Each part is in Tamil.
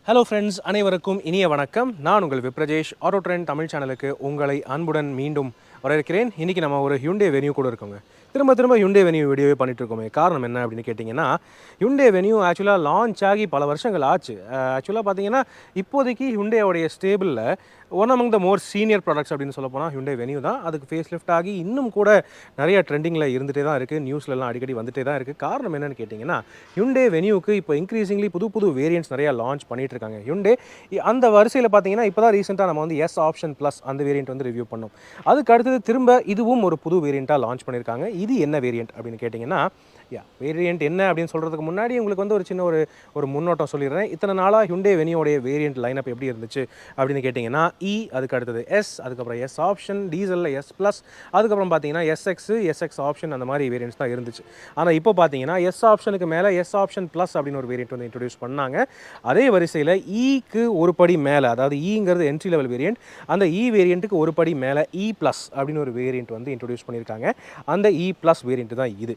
ஹலோ ஃப்ரெண்ட்ஸ், அனைவருக்கும் இனிய வணக்கம். நான் உங்கள் விப்ரஜேஷ். ஆட்டோட்ரெண்ட் தமிழ் சேனலுக்கு உங்களை அன்புடன் மீண்டும் வரவேற்கிறேன். இன்றைக்கி நம்ம ஒரு Hyundai Venue கூட இருக்கோங்க. திரும்ப Hyundai Venue வீடியோவே பண்ணிட்டு இருக்கோமே. காரணம் என்ன அப்படின்னு கேட்டிங்கன்னா, Hyundai Venue ஆக்சுவலாக லான்ச் ஆகி பல வருஷங்கள் ஆச்சு. ஆக்சுவலாக பார்த்தீங்கன்னா, இப்போதைக்கு Hyundaiயோடைய ஸ்டேபிளில் one among the more senior products அப்படின்னு சொல்ல போனால் Hyundai Venue தான். அதுக்கு ஃபேஸ் லிஃப்ட் ஆகி இன்னும் கூட நிறைய ட்ரெண்டிங்கில் இருந்துகிட்டே தான் இருக்குது. நியூஸ்லலாம் அடிக்கடி வந்துகிட்டே தான் இருக்குது. காரணம் என்னென்னு கேட்டிங்கன்னா, Hyundai Venueக்கு இப்போ இன்க்ரீசிங்லி புது வேரியன்ட்ஸ் நிறையா லான்ச் பண்ணிகிட்டு இருக்காங்க. Hyundai அந்த வரிசையில் பார்த்தீங்கன்னா, இப்போ தான் ரீசெண்டாக நம்ம வந்து எஸ் ஆப்ஷன் ப்ளஸ் அந்த வேரியண்ட் வந்து ரிவ்யூ பண்ணோம். அதுக்கு அடுத்தது திரும்ப இதுவும் ஒரு புது வேரியண்ட்டாக லான்ச் பண்ணியிருக்காங்க. இது என்ன வேரியண்ட் அப்படின்னு கேட்டிங்கன்னா, வேரியண்ட் என்ன அப்படின்னு சொல்கிறதுக்கு முன்னாடி உங்களுக்கு வந்து ஒரு சின்ன ஒரு முன்னோட்டம் சொல்லிடுறேன். இத்தனை நாளாக Hyundai Venueயோடைய வேரியண்ட் லைனப் எப்படி இருந்துச்சு அப்படின்னு கேட்டிங்கன்னா, அதுக்கு அடுத்தது எஸ், அதுக்கப்புறம் எஸ் ஆப்ஷன், டீசலில் எஸ் ப்ளஸ், அதுக்கப்புறம் பார்த்தீங்கன்னா எஸ்எக்ஸ் ஆப்ஷன், அந்த மாதிரி வேரியண்ட்ஸ் தான் இருந்துச்சு. ஆனால் இப்போ பார்த்தீங்கன்னா எஸ் ஆப்ஷனுக்கு மேலே எஸ் ஆப்ஷன் ப்ளஸ் அப்படின்னு ஒரு வேரியண்ட் வந்து இன்ட்ரடியூஸ் பண்ணாங்க. அதே வரிசையில் ஈக்கு ஒரு படி மேலே, அதாவது ஈங்கிறது என்ட்ரி லெவல் வேரியண்ட், அந்த வேரியண்ட்டுக்கு ஒரு படி மேலே ப்ளஸ் அப்படின்னு ஒரு வேரியண்ட் வந்து இன்ட்ரடியூஸ் பண்ணியிருக்காங்க. அந்த ப்ளஸ் வேரியண்ட் தான் இது.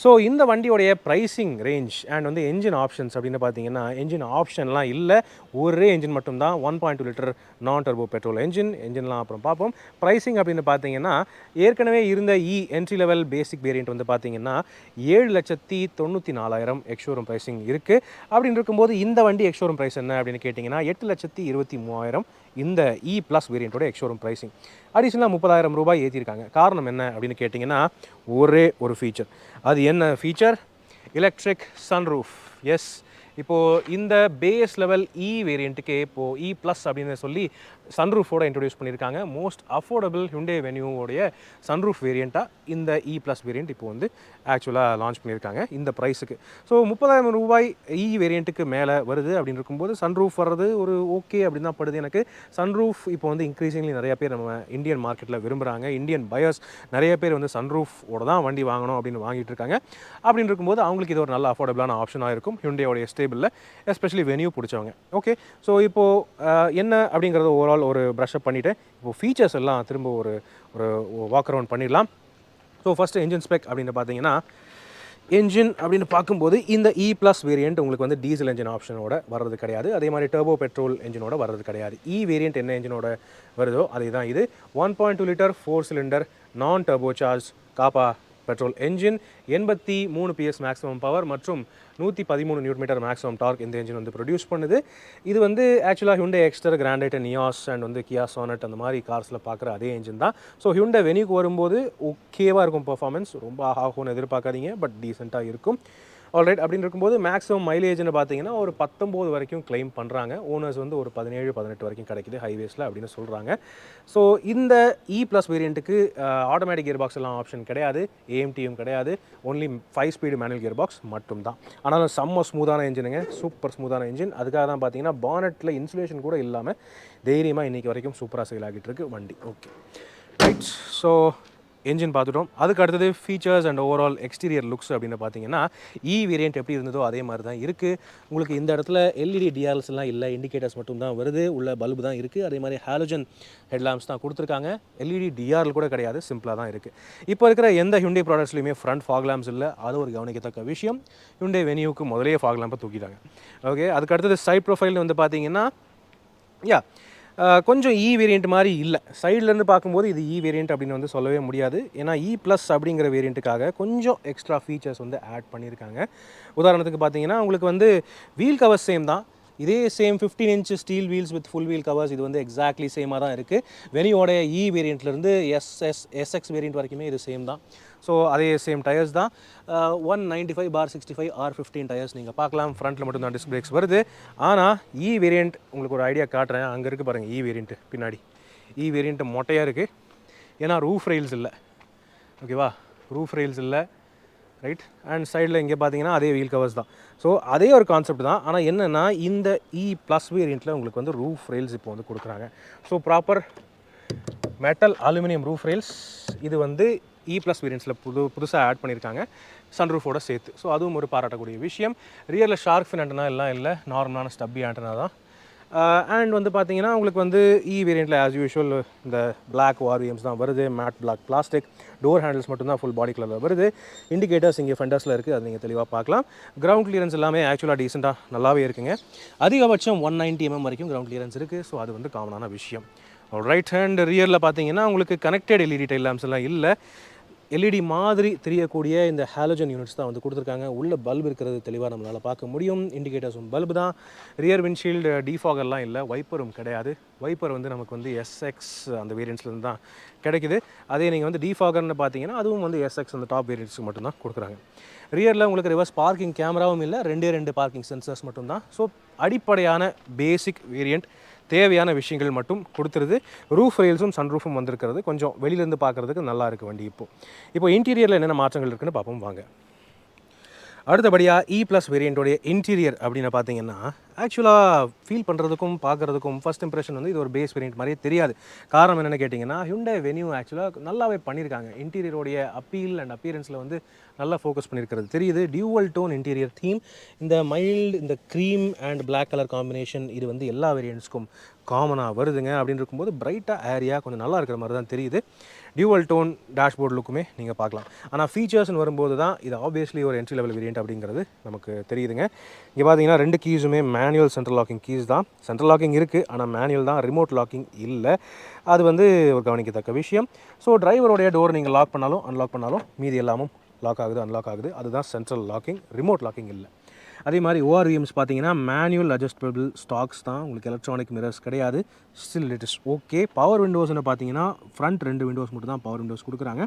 ஸோ இந்த வண்டியோடைய ப்ரைஸிங் ரேஞ்ச் அண்ட் வந்து என்ஜின் ஆப்ஷன்ஸ் அப்படின்னு பார்த்தீங்கன்னா, என்ஜின் ஆப்ஷன்லாம் இல்லை, ஒரே என்ஜின் மட்டும்தான். 1.2 லிட்டர் நான் டர்போ பெட்ரோல் என்ஜின்லாம் அப்புறம் பார்ப்போம். ப்ரைஸிங் அப்படின்னு பார்த்தீங்கன்னா, ஏற்கனவே இருந்த என்ட்ரி லெவல் பேசிக் வேரியண்ட் வந்து பார்த்தீங்கன்னா 7,94,000 எக்ஸ்ஷோரூம் ப்ரைஸிங் இருக்குது. அப்படின்னு இருக்கும்போது இந்த வண்டி எக்ஸ்ஷோரூம் ப்ரைஸ் என்ன அப்படின்னு கேட்டிங்கன்னா 8,23,000 இந்த ப்ளஸ் வேரியண்ட்டோட எக்ஸ்ஷோரூம் ப்ரைஸிங். அடிஷனலாக 30,000 ரூபாய் ஏற்றிருக்காங்க. காரணம் என்ன அப்படின்னு கேட்டிங்கன்னா, ஒரே ஒரு ஃபீச்சர். அது என்ன ஃபீச்சர்? Electric sunroof. எஸ், இப்போது இந்த பேஸ் லெவல் வேரியண்ட்டுக்கே இப்போது ப்ளஸ் அப்படின்னு சொல்லி சன்ரூஃபோட இன்ட்ரடியூஸ் பண்ணியிருக்காங்க. மோஸ்ட் அஃபோர்டபுள் Hyundai Venueவோடைய சன்ரூஃப் வேரியண்ட்டாக இந்த ப்ளஸ் வேரியண்ட் இப்போ வந்து ஆக்சுவலாக லான்ச் பண்ணியிருக்காங்க இந்த ப்ரைஸுக்கு. ஸோ 30,000 ரூபாய் வேரியண்ட்டுக்கு மேலே வருது அப்படின்னு இருக்கும்போது சன்ரூஃப் வர்றது ஒரு ஓகே அப்படின்னு தான் படுது எனக்கு. சன்ரூஃப் இப்போ வந்து இன்க்ரீசிங்லி நிறைய பேர் நம்ம இந்தியன் மார்க்கெட்டில் விரும்புகிறாங்க. இந்தியன் பயர்ஸ் நிறைய பேர் வந்து சன்ரூஃபோட தான் வண்டி வாங்கணும் அப்படின்னு வாங்கிட்டு இருக்காங்க. அப்படின்னு இருக்கும்போது அவங்களுக்கு இது ஒரு நல்ல அஃபோர்டபுளான ஆப்ஷனாக இருக்கும் Hyundaiயோடைய ஸ்டேபிளில், எஸ்பெஷலி Venue பிடிச்சவங்க. ஓகே, ஸோ இப்போது என்ன அப்படிங்கிறத ஓவரால் ஒரு ப்ரஷ்அப் பண்ணிவிட்டு இப்போ ஃபீச்சர்ஸ் எல்லாம் திரும்ப ஒரு வாக் அரவுண்ட் பண்ணிடலாம். ஸோ ஃபஸ்ட்டு என்ஜின் ஸ்பெக் அப்படின்னு பார்த்தீங்கன்னா, என்ஜின் அப்படின்னு பார்க்கும்போது இந்த ப்ளஸ் வேரியண்ட் உங்களுக்கு வந்து டீசல் என்ஜின் ஆப்ஷனோட வர்றது கிடையாது. அதே மாதிரி டர்போ பெட்ரோல் என்ஜினோட வர்றது கிடையாது. வேரியண்ட் என்ன என்ஜினோட வருதோ அதே தான் இது. 1.2 litre 4 cylinder non turbo charge Kappa petrol engine, 83 PS maximum power மற்றும் 113 நியூட்டன் மேக்ஸிமம் டார்க் இந்த என்ஜின் வந்து ப்ரொடியூஸ் பண்ணுது. இது வந்து ஆக்சுவலாக Hyundai எக்ஸ்டர், கிராண்டைட், நியாஸ் அண்ட் வந்து கியா சோனட் அந்த மாதிரி கார்ஸில் பார்க்குற அதே என்ஜின் தான். ஸோ Hyundai Venueக்கு வரும்போது ஓகேவாக இருக்கும் பர்ஃபார்மன்ஸ், ரொம்ப ஆகும்னு எதிர்பார்க்காதீங்க, பட் டீசெண்டாக இருக்கும். ஆல்ரைட், அப்படின்னு இருக்கும்போது மேக்ஸிமம் மைலேஜ்னு பார்த்தீங்கன்னா ஒரு 19 வரைக்கும் கிளைம் பண்ணுறாங்க. ஓனர்ஸ் வந்து ஒரு 17-18 வரைக்கும் கிடைக்குது ஹைவேஸில் அப்படின்னு சொல்கிறாங்க. ஸோ இந்த ப்ளஸ் வேரியண்ட்டுக்கு ஆட்டோமேட்டிக் கியர் பாக்ஸ் எல்லாம் ஆப்ஷன் கிடையாது, AMTயும் கிடையாது, only 5 speed manual gear box மட்டும்தான். ஆனாலும் செம்ம ஸ்மூத்தான என்ஜினுங்க, சூப்பர் ஸ்மூத்தான என்ஜின். அதுக்காக தான் பார்த்தீங்கன்னா பானட்டில் இன்சுலேஷன் கூட இல்லாமல் தைரியமாக இன்றைக்கி வரைக்கும் சூப்பராக சேல் ஆகிட்டு இருக்கு வண்டி. ஓகே ரைட், ஸோ என்ஜின் பார்த்துட்டோம். அதுக்கு அடுத்தது features and overall exterior looks அப்படின்னு பார்த்தீங்கன்னா, வேரியண்ட் எப்படி இருந்ததோ அதே மாதிரி தான் இருக்குது. உங்களுக்கு இந்த இடத்துல LED டிஆர்எல்ஸ்லாம் இல்லை, இண்டிகேட்டர்ஸ் மட்டும் தான் வருது, உள்ள பல்பு தான் இருக்குது. அதே மாதிரி ஹாலோஜன் ஹெட்லாம்ப்ஸ் தான் கொடுத்துருக்காங்க. LED டிஆர்எல் கூட கிடையாது, சிம்பிளாக தான் இருக்குது. இப்போ இருக்கிற எந்த Hyundai ப்ராடக்ட்ஸ்லையுமே ஃப்ரண்ட் ஃபாக் லேம்ப்ஸ் இல்லை, அது ஒரு கவனிக்கத்தக்க விஷயம். Hyundai Venueக்கு முதலே ஃபாக் லேம்பை தூக்கிட்டாங்க. ஓகே, அதுக்கு அடுத்தது சைட் ப்ரொஃபைல் வந்து பார்த்தீங்கன்னா, கொஞ்சம் வேரியண்ட் மாதிரி இல்லை. சைட்லேருந்து பார்க்கும்போது இது வேரியண்ட் அப்படின்னு வந்து சொல்லவே முடியாது. ஏன்னா ப்ளஸ் அப்படிங்கிற வேரியண்ட்டுக்காக கொஞ்சம் எக்ஸ்ட்ரா ஃபீச்சர்ஸ் வந்து ஆட் பண்ணியிருக்காங்க. உதாரணத்துக்கு பார்த்தீங்கன்னா, உங்களுக்கு வந்து வீல் கவர்ஸ் சேம் தான். இதே same 15 inch steel wheels with full wheel covers, இது வந்து எக்ஸாக்ட்லி சேமாக தான் இருக்குது. Venueயோட வேரியண்ட்லேருந்து எஸ்எக்ஸ் வேரியண்ட் வரைக்குமே இது சேம் தான். ஸோ அதே சேம் டயர்ஸ் தான். 195/65 R15 டயர்ஸ் நீங்கள் பார்க்கலாம். ஃப்ரண்ட்டில் மட்டும்தான் டிஸ்க் பிரேக்ஸ் வருது. ஆனால் வேரியண்ட் உங்களுக்கு ஒரு ஐடியா காட்டுறேன். அங்கே இருக்குது பாருங்கள் வேரியண்ட்டு பின்னாடி. வேரியண்ட்டு மொட்டையாக இருக்குது, ஏன்னா ரூஃப் ரெயில்ஸ் இல்லை. ஓகேவா, ரூஃப் ரெயில்ஸ் இல்லை. ரைட், அண்ட் சைடில் இங்கே பார்த்தீங்கன்னா அதே வீல் கவர்ஸ் தான். ஸோ அதே ஒரு கான்செப்ட் தான். ஆனால் என்னென்னா இந்த ப்ளஸ் வேரியண்ட்டில் உங்களுக்கு வந்து ரூஃப் ரெயில்ஸ் இப்போ வந்து கொடுக்குறாங்க. So proper metal aluminium roof rails இது வந்து ப்ளஸ் வேரியண்ட்ஸில் புதுசாக ஆட் பண்ணியிருக்காங்க சன்ரூஃபோட சேர்த்து. ஸோ அதுவும் ஒரு பாராட்டக்கூடிய விஷயம். ரியரில் ஷார்க் ஃபின் ஆண்டனா எல்லாம் இல்லை, நார்மலான ஸ்டப்பி ஆண்டனா தான். அண்ட் வந்து பார்த்தீங்கன்னா உங்களுக்கு வந்து இ வேரியண்ட்டில் ஆஸ் யூஷுவல் இந்த பிளாக் ORVMs தான் வருது, matte black plastic, door handles மட்டும்தான் ஃபுல் பாடி கலரில் வருது. இண்டிகேட்டர்ஸ் இங்கே ஃபெண்டர்ஸில் இருக்குது, அது நீங்கள் தெளிவாக பார்க்கலாம். கிரவுண்ட் கிளியரன்ஸ் எல்லாமே ஆக்சுவலாக டீசெண்டாக நல்லாவே இருக்குங்க. அதிகபட்சம் 190 mm வரைக்கும் கிரவுண்ட் கிளியரன்ஸ் இருக்குது. ஸோ அது வந்து காமனான விஷயம். ரைட் ஹேண்ட் ரியரில் பார்த்தீங்கன்னா உங்களுக்கு கனெக்டட் எல்இடி டைல் லேம்ப்ஸ் எல்லாம் இல்லை. எல்இடி மாதிரி தெரியக்கூடிய இந்த ஹாலோஜன் யூனிட்ஸ் தான் வந்து கொடுத்துருக்காங்க. உள்ள பல்ப் இருக்கிறது தெளிவாக நம்மளால் பார்க்க முடியும். இண்டிகேட்டர்ஸும் பல்பு தான். ரியர் விண்ட்ஷீல்டு டிஃபாகர்லாம் இல்லை, வைப்பரும் கிடையாது. வைப்பர் வந்து நமக்கு வந்து எஸ்எக்ஸ் அந்த வேரியன்ட்ஸ்லேருந்து தான் கிடைக்குது. அதே நீங்கள் வந்து டிஃபாகர்னு பார்த்தீங்கன்னா அதுவும் வந்து எஸ்எக்ஸ் அந்த டாப் வேரியன்ட்ஸுக்கு மட்டும்தான் கொடுக்குறாங்க. ரியரில் உங்களுக்கு ரிவர்ஸ் பார்க்கிங் கேமராவும் இல்லை, ரெண்டு பார்க்கிங் சென்சர்ஸ் மட்டும்தான். ஸோ அடிப்படையான பேசிக் வேரியண்ட் தேவையான விஷயங்கள் மட்டும் கொடுத்துருது. ரூஃப் ரெயில்ஸும் சன்ரூஃபும் வந்திருக்கிறது கொஞ்சம் வெளியிலேருந்து பார்க்குறதுக்கு நல்லா இருக்குது வண்டி. இப்போ இன்டீரியரில் என்னென்ன மாற்றங்கள் இருக்குன்னு பார்ப்போம் வாங்க. அடுத்தபடியாக E+ வேரியண்ட்டோடைய இன்டீரியர் அப்படின்னு பார்த்தீங்கன்னா ஆக்சுவலாக ஃபீல் பண்ணுறதுக்கும் பார்க்குறதுக்கும் ஃபஸ்ட் இம்ப்ரெஷன் வந்து இது ஒரு பேஸ் வேரியண்ட் மாதிரியே தெரியாது. காரணம் என்னென்னு கேட்டிங்கன்னா Hyundai Venue ஆக்சுவலாக நல்லாவே பண்ணியிருக்காங்க. இன்டீரியரோடைய அப்பீல் அண்ட் அப்பியரன்ஸில் வந்து நல்லா ஃபோக்கஸ் பண்ணியிருக்கிறது தெரியுது. டியூவல் டோன் இன்டீரியர் தீம், இந்த மைல்டு இந்த cream and black colour combination இது வந்து எல்லா வேரியண்ட்ஸ்க்கும் காமனாக வருதுங்க. அப்படின்னு இருக்கும்போது பிரைட்டாக ஏரியா கொஞ்சம் நல்லா இருக்கிற மாதிரி தான் தெரியுது. டியூவல் டோன் டேஷ்போர்ட் லுக்குமே நீங்கள் பார்க்கலாம். ஆனால் ஃபீச்சர்ஸ்னு வரும்போது தான் இது ஆப்வியஸ்லி ஒரு என்ட்ரி லெவல் வேரியண்ட் அப்படிங்கிறது நமக்கு தெரியுதுங்க. இங்கே பார்த்தீங்கன்னா 2 கீஸுமே மேனுவல் சென்ட்ரல் லாக்கிங் கீஸ் தான். சென்ட்ரல் லாக்கிங் இருக்குது, ஆனால் மேனுவல் தான், ரிமோட் லாக்கிங் இல்லை. அது வந்து ஒரு கவனிக்கத்தக்க விஷயம். ஸோ டிரைவருடைய டோர் நீங்கள் லாக் பண்ணாலும் அன்லாக் பண்ணாலும் மீதி எல்லாமும் லாக் ஆகுது, அன்லாக் ஆகுது. அதுதான் சென்ட்ரல் லாக்கிங், ரிமோட் லாக்கிங் இல்லை. அதே மாதிரி ORVMs பார்த்தீங்கன்னா மேனுவல் அட்ஜஸ்டபிள் ஸ்டாக்ஸ் தான், உங்களுக்கு எலக்ட்ரானிக் மிரர்ஸ் கிடையாது. Still it is okay. Power விண்டோஸ்னு பார்த்தீங்கன்னா ஃப்ரண்ட் 2 விண்டோஸ் மட்டும் தான் பவர் விண்டோஸ் கொடுக்குறாங்க.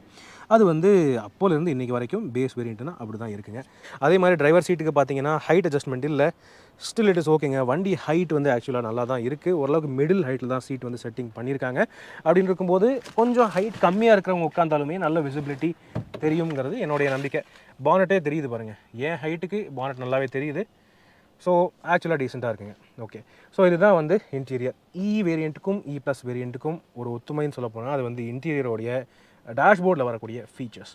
அது வந்து அப்போலேருந்து இன்றைக்கி வரைக்கும் பேஸ் வேரியண்ட்னா அப்படி தான் இருக்குங்க. அதே மாதிரி டிரைவர் சீட்டுக்கு பார்த்தீங்கன்னா ஹைட் அட்ஜஸ்ட்மெண்ட் இல்லை. ஸ்டில் இட் இஸ் ஓகேங்க. வண்டி ஹைட் வந்து ஆக்சுவலாக நல்லா தான் இருக்குது. ஓரளவுக்கு மிடில் ஹைட்டில் தான் சீட் வந்து செட்டிங் பண்ணியிருக்காங்க. அப்படின்னு இருக்கும்போது கொஞ்சம் ஹைட் கம்மியாக இருக்கிறவங்க உட்காந்தாலுமே நல்ல விசிபிலிட்டி தெரியுங்கிறது என்னுடைய நம்பிக்கை. பானட்டே தெரியுது பாருங்கள், என் ஹைட்டுக்கு பானட் நல்லாவே தெரியுது. ஸோ ஆக்சுவலாக டீசெண்டாக இருக்குங்க. ஓகே, ஸோ இதுதான் வந்து இன்டீரியர். வேரியண்ட்டுக்கும் E+ வேரியண்ட்டுக்கும் ஒரு ஒத்துமைன்னு சொல்ல போனால் அது வந்து இன்டீரியரோடைய டேஷ்போர்டில் வரக்கூடிய ஃபீச்சர்ஸ்.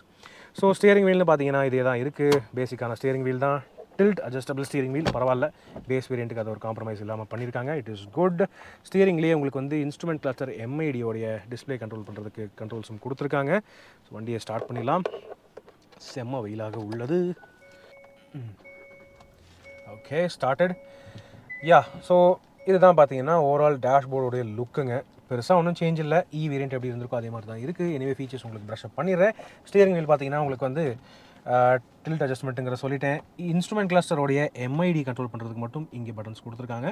ஸோ ஸ்டியரிங் வீல்னு பார்த்தீங்கன்னா இதே தான் இருக்குது. பேசிக்கான ஸ்டியரிங் வீல் தான். டில்ட் அட்ஜஸ்டபிள் ஸ்டியரிங் வீல் பரவாயில்ல, பேஸ் வேரியண்ட்டுக்கு அது ஒரு காம்ப்ரமைஸ் இல்லாமல் பண்ணியிருக்காங்க. It is good. ஸ்டியரிங்லேயே உங்களுக்கு வந்து இன்ஸ்ட்ருமெண்ட் கிளஸ்டர் MIDயோடைய டிஸ்பிளே கண்ட்ரோல் பண்ணுறதுக்கு கண்ட்ரோல்ஸும் கொடுத்துருக்காங்க. ஸோ வண்டியை ஸ்டார்ட் பண்ணிடலாம். செம்ம வெயிலாக உள்ளது. Okay, started. ஸோ இதுதான் பார்த்தீங்கன்னா ஓவரால் டேஷ்போர்டோடைய லுக்குங்க. பெருசாக ஒன்றும் சேஞ்ச் இல்லை. வேரியண்ட் எப்படி இருந்திருக்கோ அதே மாதிரி தான் இருக்குது. எனிவே ஃபீச்சர்ஸ் உங்களுக்கு ப்ரஷ் அப் பண்ணிடுறேன். ஸ்டியரிங் வீல் பார்த்தீங்கன்னா உங்களுக்கு வந்து டில்ட் அட்ஜஸ்ட்மெண்ட்டுங்கிற சொல்லிட்டேன். இன்ஸ்ட்ருமெண்ட் கிளஸ்டரோடைய MID கண்ட்ரோல் பண்ணுறதுக்கு மட்டும் இங்கே பட்டன்ஸ் கொடுத்துருக்காங்க.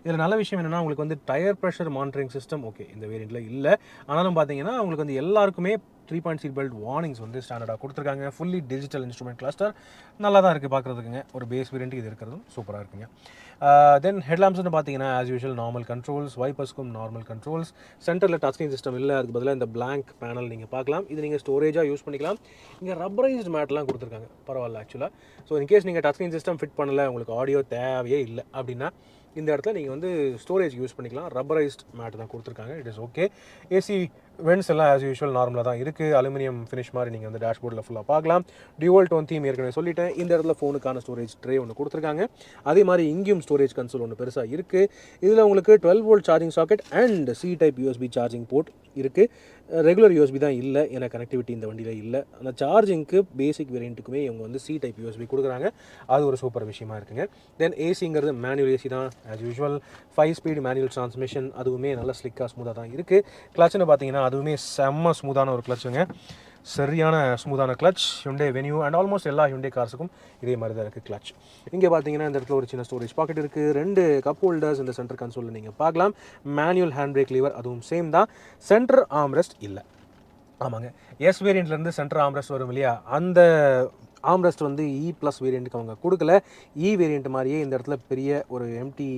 இதில் நல்ல விஷயம் என்னென்னா உங்களுக்கு வந்து tyre pressure monitoring system okay இந்த வேரியண்ட்டில் இல்லை. ஆனாலும் பார்த்தீங்கன்னா உங்களுக்கு வந்து எல்லாருக்குமே 3-point சீட் பெல்ட் வார்னிங்ஸ் வந்து ஸ்டாண்டர்டாக கொடுத்துருக்காங்க. ஃபுல்லி டிஜிட்டல் இன்ஸ்ட்ருமெண்ட் கிளஸ்டர் நல்லா தான் இருக்குது பார்க்குறதுக்குங்க. ஒரு பேஸ் வேரியண்ட் இது இருக்கிறதும் சூப்பராக இருக்குங்க. தென் ஹெட்லாம்ப்ஸ்னு பார்த்தீங்கன்னா ஆஸ் யூஷுவல் நார்மல் கண்ட்ரோல்ஸ், வைப்பர்ஸ்க்கும் நார்மல் கண்ட்ரோல்ஸ். சென்டரில் டச் ஸ்க்ரீன் சிஸ்டம் இல்லை, அதுக்கு பதிலாக இந்த பிளாங்க் பேனல் நீங்கள் பார்க்கலாம். இது நீங்கள் ஸ்டோரேஜாக யூஸ் பண்ணிக்கலாம். இங்கே ரப்பரைஸ்டு மேட்லாம் கொடுத்துருக்காங்க, பரவாயில்ல ஆக்சுவலாக. ஸோ இன்கேஸ் நீங்கள் டச் ஸ்க்ரீன் சிஸ்டம் ஃபிட் பண்ணலை, உங்களுக்கு ஆடியோ தேவையே இல்லை அப்படின்னா இந்த இடத்துல நீங்கள் வந்து ஸ்டோரேஜ் யூஸ் பண்ணிக்கலாம். ரப்பரைஸ்ட் மேட் தான் கொடுத்துருக்காங்க. It is okay. AC vents எல்லாம் ஆஸ் யூஷுவல் நார்மலாக தான் இருக்குது. அலுமினியம் ஃபினிஷ் மாதிரி நீங்கள் வந்து டேஷ்போர்டில் ஃபுல்லாக பார்க்கலாம். டியூவல் டோன் தீம் ஏற்கனவே சொல்லிட்டேன். இந்த இடத்துல ஃபோனுக்கான ஸ்டோரேஜ் ட்ரே ஒன்று கொடுத்துருக்காங்க. அதே மாதிரி இங்கேயும் ஸ்டோரேஜ் கன்சோல் ஒன்று பெருசாக இருக்குது. இதில் உங்களுக்கு 12 volt charging socket and C-type USB charging port இருக்குது. ரெகுலர் USB தான் இல்லை, ஏன்னா கனெக்டிவிட்டி இந்த வண்டியில் இல்லை. அந்த சார்ஜிங்க்கு பேசிக் வேரியண்ட்டுக்குமே இவங்க வந்து C-type USB கொடுக்குறாங்க. அது ஒரு சூப்பர் விஷயமா இருக்குங்க. தென் ஏசிங்கிறது மேனுவல் ஏசி தான் as usual. 5 speed manual transmission, அதுவுமே நல்ல ஸ்லிக்காக ஸ்மூத்தாக தான் இருக்குது. கிளச்சுன்னு பார்த்தீங்கன்னா அதுவுமே செம்ம ஸ்மூத்தான ஒரு கிளச்சுங்க. சரியான ஸ்மூத்தான clutch. Hyundai Venue and almost எல்லா Hyundai கார்ஸுக்கும் இதே மாதிரி தான் இருக்குது கிளச். இங்கே பார்த்தீங்கன்னா இந்த இடத்துல ஒரு சின்ன ஸ்டோரேஜ் பாக்கெட் இருக்குது. 2 கப் ஹோல்டர்ஸ் இந்த சென்டர் கன்சோலில் நீங்கள் பார்க்கலாம். மேனுவல் ஹேண்ட் பிரேக் லீவர் அதுவும் சேம் தான். சென்டர் ஆம்ரெஸ்ட் இல்லை. ஆமாங்க, வேரியண்ட்லேருந்து சென்டர் ஆம்ரெஸ்ட் வரும் இல்லையா, அந்த ஆம்ரெஸ்ட் வந்து E+ வேரியண்ட்டுக்கு அவங்க கொடுக்கல. வேரியண்ட் மாதிரியே இந்த இடத்துல பெரிய ஒரு எம்டி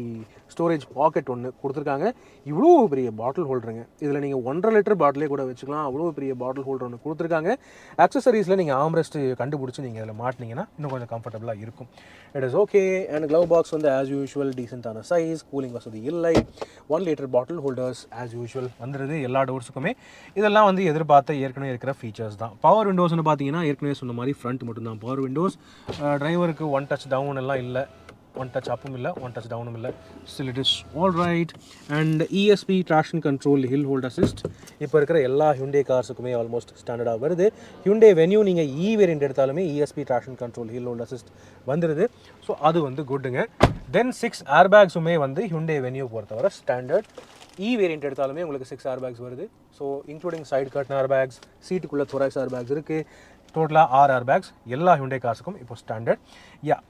ஸ்டோரேஜ் பாக்கெட் ஒன்று கொடுத்துருக்காங்க. இவ்வளோ பெரிய பாட்டில் ஹோல்டருங்க. இதில் நீங்கள் 1.5 லிட்டர் பாட்டிலே கூட வச்சுக்கலாம். அவ்வளோ பெரிய பாட்டில் ஹோல்டர் ஒன்று கொடுத்துருக்காங்க. ஆக்சசரிஸில் நீங்கள் ஆம்ரெஸ்ட் கண்டுபிடிச்சி நீங்கள் இதில் மாட்டினீங்கன்னா இன்னும் கொஞ்சம் கம்ஃபர்டபுளாக இருக்கும். It is okay. And glove box வந்து ஆஸ் யூஷுவல் டீசென்ட்டான சைஸ். கூலிங் வசதி இல்லை. 1 litre bottle holders as usual வந்துடுது எல்லா டோர்ஸுக்குமே. இதெல்லாம் வந்து எதிர்பார்த்த ஏற்கனவே இருக்கிற ஃபீச்சர்ஸ் தான். பவர் விண்டோஸ்னு பார்த்தீங்கன்னா ஏற்கனவே சொன்ன மாதிரி ஃப்ரண்ட் மட்டும்தான் பவர் விண்டோஸ். டிரைவருக்கு 1 டச் டவுன் எல்லாம் இல்லை. ஒன் டச் அப்பும் இல்லை, ஒன் டச் டவுனும் இல்லை. Still it is all right. And ESP traction control hill hold assist இப்போ இருக்கிற எல்லா Hyundai கார்ஸுக்குமே ஆல்மோஸ்ட் ஸ்டாண்டர்டாக வருது. Hyundai Venue நீங்கள் வேரியண்ட் எடுத்தாலுமே ESP traction control hill hold assist வந்துடுது. ஸோ அது வந்து குட்டுங்க. தென் 6 ஏர்பேக்ஸுமே வந்து Hyundai Venue பொறுத்தவரை ஸ்டாண்டர்ட். வேரியண்ட் எடுத்தாலுமே உங்களுக்கு 6 ஏர்பேக்ஸ் வருது. So including side curtain airbags, சீட்டுக்குள்ளே தொராக்ஸ் ஏர்பேக்ஸ் இருக்குது. டோட்டலாக 6 ஏர்பேக்ஸ் எல்லா Hyundai கார்ஸுக்கும் இப்போ ஸ்டாண்டர்ட்.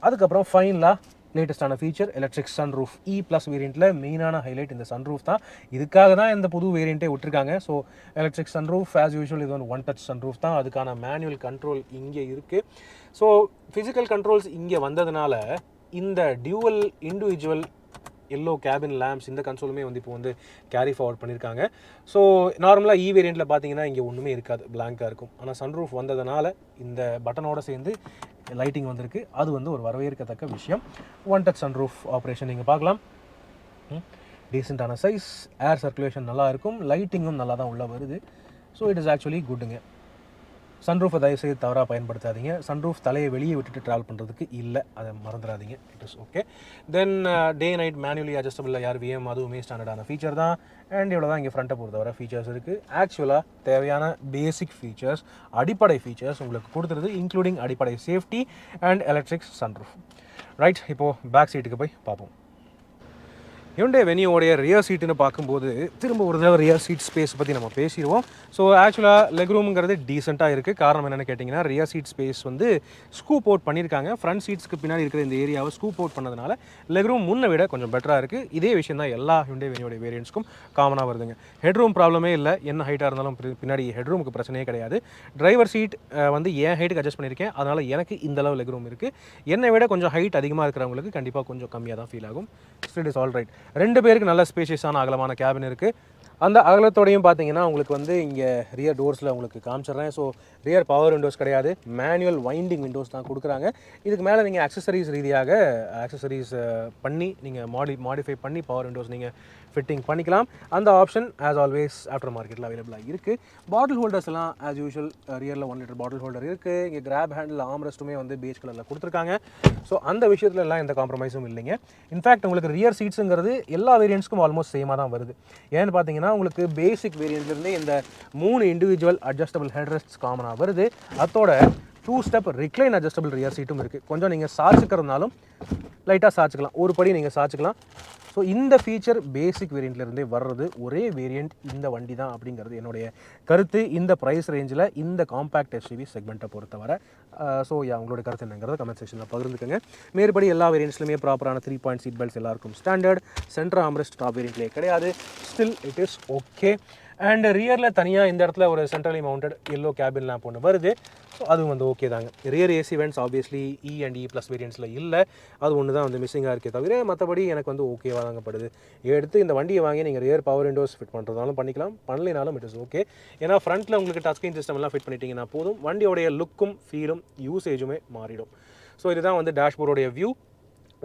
அதுக்கப்புறம் ஃபைனலாக லேட்டஸ்டான ஃபீச்சர் எலக்ட்ரிக் சன்ரூஃப் E+ வேரியண்ட்டில் மெயினான ஹைலைட் இந்த சன்ரூஃப் தான். இதுக்காக தான் இந்த புது வேரியண்ட்டே விட்டுருக்காங்க. So electric sunroof as usual இது வந்து ஒன் டச் சன்ரூஃப் தான். அதுக்கான மேனுவல் கண்ட்ரோல் இங்கே இருக்குது. ஸோ ஃபிசிக்கல் கண்ட்ரோல்ஸ் இங்கே வந்ததுனால இந்த dual individual yellow cabin lamps இந்த கன்சோலுமே வந்து இப்போ வந்து கேரி ஃபார்வர்ட் பண்ணியிருக்காங்க. ஸோ நார்மலாக வேரியண்ட்டில் பார்த்தீங்கன்னா இங்கே ஒன்றுமே இருக்காது, பிளாங்காக இருக்கும். ஆனால் சன்ரூஃப் வந்ததுனால இந்த பட்டனோட சேர்ந்து லைட்டிங் வந்திருக்கு. அது வந்து ஒரு வரவேற்கத்தக்க விஷயம். ஒன் டச் சன்ரூஃப் ஆப்ரேஷன் நீங்கள் பார்க்கலாம். டீசெண்டான சைஸ், ஏர் சர்க்குலேஷன் நல்லா இருக்கும், லைட்டிங்கும் நல்லா தான் உள்ளே வருது. ஸோ இட் இஸ் ஆக்சுவலி குட்டுங்க. சன்ரூஃபை தயவுசெய்து தவறாக பயன்படுத்தாதீங்க. சன்ரூஃப் தலையை வெளியே விட்டுட்டு ட்ராவல் பண்ணுறதுக்கு இல்லை, அதை மறந்துடாதீங்க. It is okay. Then day night manually adjustable ORVM அதுவுமே ஸ்டாண்டர்டான ஃபீச்சர் தான். அண்ட் இவ்வளோ தான் இங்கே ஃப்ரண்ட்டை பொறுத்தவரை ஃபீச்சர்ஸ் இருக்குது. ஆக்சுவலாக தேவையான பேசிக் ஃபீச்சர்ஸ், அடிப்படை ஃபீச்சர்ஸ் உங்களுக்கு கொடுத்துருது, இன்க்ளூடிங் அடிப்படை safety and electric sunroof. Right, இப்போது பேக் சீட்டுக்கு போய் பார்ப்போம். Hyundai Venueோடைய ரியர் சீட்டுன்னு பார்க்கும்போது திரும்ப ஒரு தடவை ரியர் சீட் ஸ்பேஸ் பற்றி நம்ம பேசிடுவோம். ஸோ ஆக்சுவலாக லெக் ரூம்ங்கிறது டீசெண்டாக இருக்குது. காரணம் என்னென்னு கேட்டிங்கன்னா ரியர் சீட் ஸ்பேஸ் வந்து ஸ்கூப் அவுட் பண்ணியிருக்காங்க. ஃப்ரண்ட் சீட்ஸ்க்கு பின்னாடி இருக்கிற இந்த ஏரியாவை ஸ்கூப் அவுட் பண்ணதுனால லெக் ரூம் முன்னை விட கொஞ்சம் பெட்டராக இருக்குது. இதே விஷயம் தான் எல்லா Hyundai Venueோடைய வேரியன்ட்ஸ்க்கும் காமனாக வருதுங்க. ஹெட் ரூம் ப்ராப்ளமே இல்லை, என்ன ஹைட்டாக இருந்தாலும் பின்னாடி ஹெட் ரூமுக்கு பிரச்சனையே கிடையாது. டிரைவர் சீட் வந்து என் ஹைட்டுக்கு அட்ஜஸ்ட் பண்ணியிருக்கேன், அதனால் எனக்கு இந்த அளவு லெக் ரூம் இருக்குது. என்னை விட கொஞ்சம் ஹைட் அதிகமாக இருக்கிறவங்களுக்கு கண்டிப்பாக கொஞ்சம் கம்மியாக தான் ஃபீல் ஆகும். It is all right. 2 பேருக்கு நல்ல ஸ்பேஷியஸான அகலமான கேபின் இருக்குது. அந்த அகலத்தோடையும் பார்த்தீங்கன்னா உங்களுக்கு வந்து இங்கே ரியர் டோர்ஸில் உங்களுக்கு காமிச்சிடுறேன். ஸோ ரியர் பவர் விண்டோஸ் கிடையாது, மேனுவல் வைண்டிங் விண்டோஸ் தான் கொடுக்குறாங்க. இதுக்கு மேலே நீங்கள் ஆக்சசரிஸ் ரீதியாக ஆக்சசரிஸ் பண்ணி நீங்கள் மாடிஃபை பண்ணி பவர் விண்டோஸ் நீங்கள் ஃபிட்டிங் பண்ணிக்கலாம். அந்த ஆப்ஷன் ஆஸ் ஆல்வேஸ் ஆஃப்டர் மார்க்கெட்டில் அவைலபிளாக இருக்குது. பாட்டில் ஹோல்டர்ஸ் எல்லாம் ஆஸ் யூஷுவல் ரியரில் 1 லிட்டர் பாட்டில் ஹோல்டர் இருக்குது. இங்கே கிராப் ஹேண்டில் ஆம்ரெஸ்ட்டுமே வந்து பேஜ் கலரில் கொடுத்துருக்காங்க. ஸோ அந்த விஷயத்துல எல்லாம் எந்த காம்ப்ரமைஸும் இல்லைங்க. இன்ஃபேக்ட் உங்களுக்கு ரியர் சீட்ஸுங்கிறது எல்லா வேரியன்ட்ஸ்க்கும் ஆல்மோஸ்ட் சேமாக தான் வருது. ஏன்னு பார்த்தீங்கன்னா உங்களுக்கு பேசிக் வேரியண்ட்லேருந்தே இந்த 3 இண்டிவிஜுவல் அட்ஜஸ்டபிள் ஹெட்ரெஸ்ட்ஸ் காமனாக வருது. அதோட 2 ஸ்டெப் ரிக்ளைன் அட்ஜஸ்டபிள் ரியர் சீட்டும் இருக்குது. கொஞ்சம் நீங்கள் சாய்ச்சிக்கிறதுனாலும் லைட்டாக சாய்ச்சிக்கலாம், ஒரு படி நீங்கள் சாய்ச்சிக்கலாம். ஸோ இந்த ஃபீச்சர் பேசிக் வேரியண்ட்லேருந்தே வர்றது ஒரே வேரியண்ட் இந்த வண்டி தான் அப்படிங்கிறது என்னுடைய கருத்து. இந்த ப்ரைஸ் ரேஞ்சில் இந்த காம்பேக்ட் எஸ்யூவி செக்மெண்ட்டை பொறுத்தவரை. ஸோ உங்களோட கருத்து என்னங்கிறத கமெண்ட் செக்ஷனில் பகிர்ந்துக்கங்க. மேற்படி எல்லா வேரியண்ட்ஸ்லையுமே ப்ராப்பரான 3 பாயிண்ட் சீட் பெல்ட்ஸ் எல்லாருக்கும் ஸ்டாண்டர்ட். சென்ட்ரா ஆம்ரெஸ்ட் டாப் வேரியண்ட்லேயே கிடையாது. Still it is okay. And ரியரில் தனியாக இந்த இடத்துல ஒரு centrally mounted yellow cabin lamp ஒன்று வருது. ஸோ அதுவும் வந்து ஓகே தாங்க. Rear AC vents obviously and E+ வேரியண்ட்ஸில் இல்லை, அது ஒன்று தான் வந்து மிஸ்ஸிங்காக இருக்கே தவிர மற்றபடி எனக்கு வந்து ஓகேவாக தாங்கப்படுது. எடுத்து இந்த வண்டியை வாங்கி நீங்கள் ரியர் பவர் விண்டோஸ் ஃபிட் பண்ணுறதாலும் பண்ணிக்கலாம், பண்ணலைனாலும் இட் இஸ் ஓகே. ஏன்னா ஃப்ரண்ட்டில் உங்களுக்கு டச் ஸ்க்ரீன் சிஸ்டம் எல்லாம் ஃபிட் பண்ணிட்டீங்கன்னா போதும், வண்டியோடைய லுக்கும் ஃபீலும் யூசேஜுமே மாறிடும். ஸோ இதுதான் வந்து டேஷ்போர்டோடைய வியூ.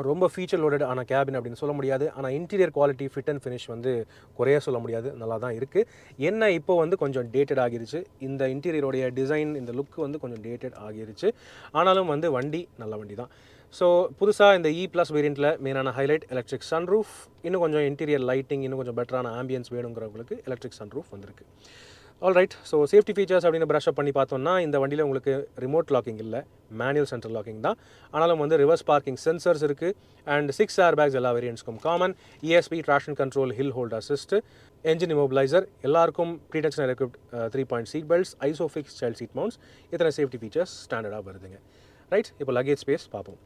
ரொம்ப ஃபீச்சர் லோடட் ஆன கேபின் அப்படின்னு சொல்ல முடியாது. ஆனால் interior quality fit and finish வந்து குறைய சொல்ல முடியாது, நல்லா தான் இருக்குது. என்ன இப்போ வந்து கொஞ்சம் டேட்டட் ஆகிருச்சு, இந்த இன்டீரியரோடைய டிசைன் இந்த லுக் வந்து கொஞ்சம் டேட்டட் ஆகிருச்சு. ஆனாலும் வந்து வண்டி நல்ல வண்டி தான். ஸோ புதுசாக இந்த E+ வேரியண்ட்டில் மெயினான ஹைலைட் எலக்ட்ரிக் சன்ரூஃப். இன்னும் கொஞ்சம் இன்டீரியர் லைட்டிங், இன்னும் கொஞ்சம் பெட்டரான ஆம்பியன்ஸ் வேணுங்கிறவங்களுக்கு எலக்ட்ரிக் சன்ரூஃப் வந்திருக்கு. All right. So safety features அப்படின்னு ப்ரஷ் அப் பண்ணி பார்த்தோம்னா இந்த வண்டியில் உங்களுக்கு ரிமோட் லாக்கிங் இல்லை, மேனுவல் சென்ட்ரல் லாக்கிங் தான். ஆனாலும் வந்து ரிவர்ஸ் பார்க்கிங் சென்சர்ஸ் இருக்குது. அண்ட் 6 ஏர்பேக்ஸ் எல்லா வேரியண்ட்ஸ்க்கும் common. ESP traction control hill hold assist, engine immobiliser, எல்லாருக்கும் pretensioner equipped 3 point seat belts, ISOFIX child seat mounts, இத்தனை சேஃப்டி ஃபீச்சர்ஸ் ஸ்டாண்டர்டாக வருதுங்க. ரைட், இப்போ லக்கேஜ் ஸ்பேஸ் பார்ப்போம்.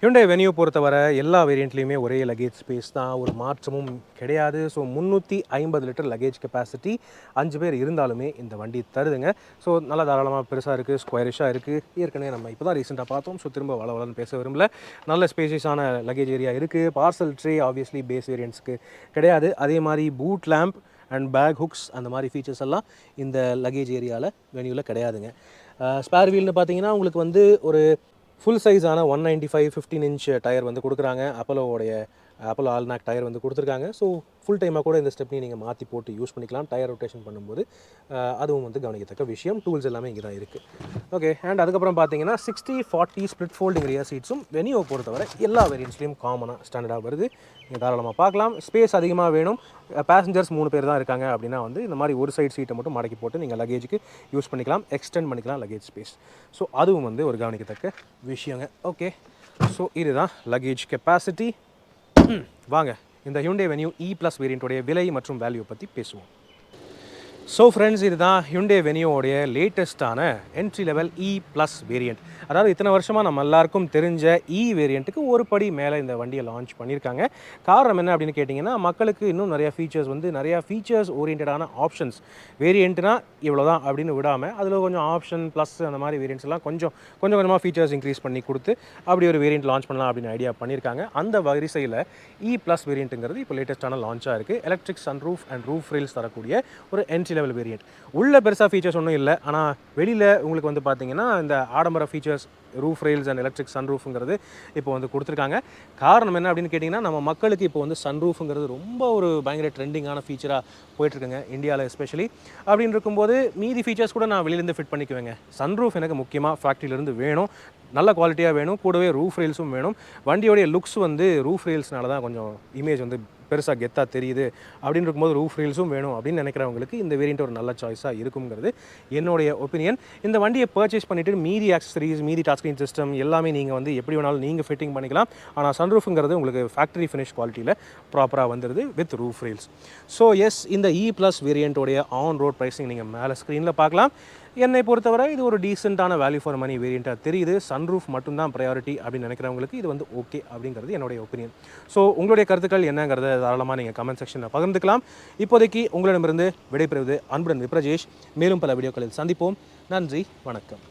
Hyundai Venue பொறுத்தவரை எல்லா வேரியண்ட்லேயுமே ஒரே லக்கேஜ் ஸ்பேஸ் தான், ஒரு மாற்றமும் கிடையாது. ஸோ 350 லிட்டர் லக்கேஜ் கெப்பாசிட்டி 5 பேர் இருந்தாலுமே இந்த வண்டி தருதுங்க. ஸோ நல்லா தாராளமாக பெருசாக இருக்குது, ஸ்கொயரிஷாக இருக்குது. ஏற்கனவே நம்ம இப்போ தான் ரீசெண்டாக பார்த்தோம். ஸோ திரும்ப வளன்னு பேச விரும்பல. நல்ல ஸ்பேஷியஸான லக்கேஜ் ஏரியா இருக்குது. பார்சல் ட்ரே ஆப்வியஸ்லி பேஸ் வேரியண்ட்ஸ்க்கு கிடையாது. அதே மாதிரி boot lamp and bag hooks அந்த மாதிரி ஃபீச்சர்ஸ் எல்லாம் இந்த லக்கேஜ் ஏரியாவில் வெனியூவில் கிடையாதுங்க. ஸ்பேர் வீல்னு பார்த்தீங்கன்னா உங்களுக்கு வந்து ஒரு ஃபுல் சைஸான 195 15 இன்ச் டயர் வந்து கொடுக்குறாங்க. அப்போலோவோடைய ஆப்பிள் ஆல்நாக் டயர் வந்து கொடுத்துருக்காங்க. ஸோ ஃபுல் டைமாக கூட இந்த ஸ்டெப்னி நீங்கள் மாற்றி போட்டு யூஸ் பண்ணிக்கலாம் டயர் ரொட்டேஷன் பண்ணும்போது. அதுவும் வந்து கவனிக்கத்தக்க விஷயம். டூல்ஸ் எல்லாமே இங்கே தான் இருக்குது. ஓகே, அண்ட் அதுக்கப்புறம் பார்த்தீங்கன்னா 60/40 ஸ்ப்ளிட் ஃபோல்டிங் ரியர் சீட்ஸும் வெனியோவை பொறுத்தவரை எல்லா வேரியன்ட்ஸ்லையும் காமனாக ஸ்டாண்டர்டாக வருது. நீங்கள் தாராளமாக பார்க்கலாம். ஸ்பேஸ் அதிகமாக வேணும், பேசஞ்சர்ஸ் 3 பேர் தான் இருக்காங்க அப்படின்னா வந்து இந்த மாதிரி ஒரு சைடு சீட்டை மட்டும் மடக்கி போட்டு நீங்கள் லக்கேஜுக்கு யூஸ் பண்ணிக்கலாம், எக்ஸ்டெண்ட் பண்ணிக்கலாம் லக்கேஜ் ஸ்பேஸ். ஸோ அதுவும் வந்து ஒரு கவனிக்கத்தக்க விஷயங்க. ஓகே, ஸோ இதுதான் லக்கேஜ் கெப்பாசிட்டி. வாங்க இந்த Hyundai Venue E+ வேரியண்ட்டோடைய விலை மற்றும் வேல்யூ பற்றி பேசுவோம். ஸோ ஃப்ரெண்ட்ஸ், இதுதான் Hyundai Venueோடைய லேட்டஸ்ட்டான என்ட்ரி லெவல் E+ வேரியண்ட். அதாவது இத்தனை வருஷமாக நம்ம எல்லாருக்கும் தெரிஞ்ச வேரியண்ட்டுக்கு ஒரு படி மேலே இந்த வண்டியை லான்ச் பண்ணியிருக்காங்க. காரணம் என்ன அப்படின்னு கேட்டிங்கன்னா, மக்களுக்கு இன்னும் நிறையா ஃபீச்சர்ஸ் ஓரியன்டான ஆப்ஷன்ஸ். வேரியண்ட்னா இவ்வளோ தான் அப்படின்னு விடாமல் அதில் கொஞ்சம் ஆப்ஷன் ப்ளஸ் அந்த மாதிரி வேரியண்ட்ஸ் எல்லாம் கொஞ்சமாக ஃபீச்சர்ஸ் இன்க்ரீஸ் பண்ணி கொடுத்து அப்படி ஒரு வேரியண்ட் லான்ச் பண்ணலாம் அப்படின்னு ஐடியா பண்ணியிருக்காங்க. அந்த வரிசையில் E+ வேரியண்ட்டுங்கிறது இப்போ லேட்டஸ்ட்டான லான்ச்சாக இருக்குது. Electric sunroof and roof rails தரக்கூடிய ஒரு என்ட்ரி லெவல் வேரியண்ட். உள்ள பெருசாக ஃபீச்சர்ஸ் ஒன்றும் இல்லை, ஆனால் வெளியில் உங்களுக்கு வந்து பார்த்தீங்கன்னா இந்த ஆடம்பர features roof rails and electric சன்ரூஃப்ங்கிறது இப்போ வந்து கொடுத்துருக்காங்க. காரணம் என்ன அப்படின்னு கேட்டிங்கன்னா, நம்ம மக்களுக்கு இப்போ வந்து சன்ரூஃப்ங்கிறது ரொம்ப ஒரு பயங்கர ட்ரெண்டிங்கான ஃபீச்சராக போயிட்டுருக்குங்க இந்தியாவில் எஸ்பெஷலி. அப்படின்னு இருக்கும்போது மீதி ஃபீச்சர்ஸ் கூட நான் வெளியிலேருந்து ஃபிட் பண்ணிக்குவேங்க. சன்ரூஃப் எனக்கு முக்கியமாக ஃபேக்ட்ரியிலேருந்து வேணும், நல்ல குவாலிட்டியாக வேணும், கூடவே ரூஃப் ரெயில்ஸும் வேணும். வண்டியோடைய லுக்ஸ் வந்து ரூஃப் ரெயில்ஸ்னால தான் கொஞ்சம் இமேஜ் வந்து பெருசாக கெத்தாக தெரியுது. அப்படின்னு இருக்கும்போது ரூஃப் ரெயில்ஸும் வேணும் அப்படின்னு நினைக்கிறவங்களுக்கு இந்த வேரியண்ட் ஒரு நல்ல சாய்ஸாக இருக்குங்கிறது என்னுடைய ஒப்பீனியன். இந்த வண்டியை பர்ச்சேஸ் பண்ணிவிட்டு மீதி ஆக்சசரிஸ், மீதி டச் ஸ்க்ரீன் சிஸ்டம் எல்லாமே நீங்கள் வந்து எப்படி வேணாலும் நீங்கள் ஃபிட்டிங் பண்ணிக்கலாம். ஆனால் சன்ரூஃப்ங்கிறது உங்களுக்கு ஃபேக்ட்ரி ஃபினிஷ் குவாலிட்டியில் ப்ராப்பராக வந்துடுது with roof rails. So yes, இந்த E+ வேரியண்ட்டோடைய ஆன் ரோட் ப்ரைஸிங் நீங்கள் மேலே ஸ்க்ரீனில் பார்க்கலாம். என்னை பொறுத்தவரை இது ஒரு டீசெண்டான வேல்யூ ஃபார் மணி வேரியண்ட்டாக தெரியுது. சன்ரூஃப் மட்டும்தான் ப்ரையாரிட்டி அப்படின்னு நினைக்கிறவங்களுக்கு இது வந்து ஓகே அப்படிங்கிறது என்னுடைய ஒப்பீனியன். ஸோ உங்களுடைய கருத்துக்கள் என்னங்கிறத தாராளமாக நீங்கள் கமெண்ட் செக்ஷனில் பகிர்ந்துக்கலாம். இப்போதைக்கு உங்களிடமிருந்து விடைபெறுவது அன்புடன் விப்ரஜேஷ். மேலும் பல வீடியோக்களில் சந்திப்போம். நன்றி, வணக்கம்.